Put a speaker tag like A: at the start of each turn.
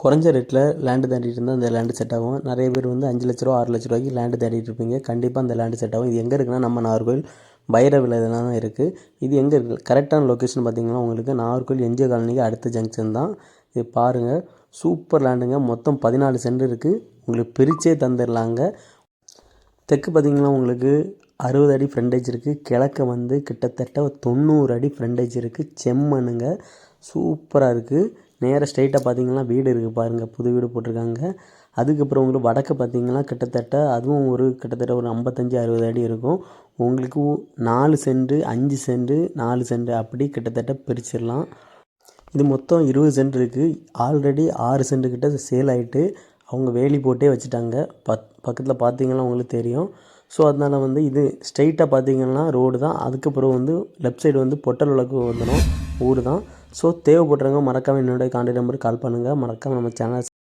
A: குறைஞ்ச ரேட்டில் லேண்டு தேடிட்டு இருந்தால் அந்த லேண்டு செட் ஆகும். நிறைய பேர் வந்து 5 லட்ச ரூபா 6 லட்ச ரூபாய்க்கு லேண்டு தேடிட்டு இருப்பீங்க. கண்டிப்பாக அந்த லேண்டு செட் ஆகும். இது எங்கே இருக்குன்னா நம்ம நாகர்கோவில் பைரவில தான் இருக்குது. இது எங்கே இருக்குது கரெக்டான லொக்கேஷன் பார்த்தீங்கன்னா உங்களுக்கு நாகர்கோவில் என்ஜிஓ காலனிக்கு அடுத்த ஜங்ஷன் தான். இது பாருங்கள், சூப்பர் லேண்டுங்க. மொத்தம் 14 சென்ட் இருக்குது. உங்களுக்கு பிரித்தே தந்துடலாங்க. தெற்கு பார்த்திங்கன்னா உங்களுக்கு 60 அடி ஃப்ரண்டேஜ் இருக்குது. கிழக்க வந்து கிட்டத்தட்ட 90 அடி ஃப்ரண்டேஜ் இருக்குது. செம்மண்ணுங்க, சூப்பராக இருக்குது. நேராக ஸ்ட்ரைட்டாக பார்த்தீங்கன்னா வீடு இருக்குது பாருங்கள், புது வீடு போட்டிருக்காங்க. அதுக்கப்புறம் உங்களுக்கு வடக்கு பார்த்தீங்கன்னா கிட்டத்தட்ட அதுவும் கிட்டத்தட்ட ஒரு 55-60 அடி இருக்கும். உங்களுக்கு 4 சென்ட் 5 சென்ட் 4 சென்ட் அப்படி கிட்டத்தட்ட பிரிச்சிடலாம். இது மொத்தம் 20 சென்ட் இருக்குது. ஆல்ரெடி 6 சென்ட் கிட்ட சேல் ஆகிட்டு அவங்க வேலி போட்டே வச்சுட்டாங்க. பக்கத்தில் பார்த்தீங்கன்னா உங்களுக்கு தெரியும். ஸோ அதனால் வந்து இது ஸ்ட்ரைட்டாக பார்த்தீங்கன்னா ரோடு தான். அதுக்கப்புறம் வந்து லெஃப்ட் சைடு வந்து பொட்டல் விளக்கு வந்துடும் ஊர் தான். ஸோ தேவைப்படுறவங்க மறக்காமல் என்னுடைய கான்டாக்ட் நம்பருக்கு கால் பண்ணுங்கள். மறக்காமல் நம்ம சேனல்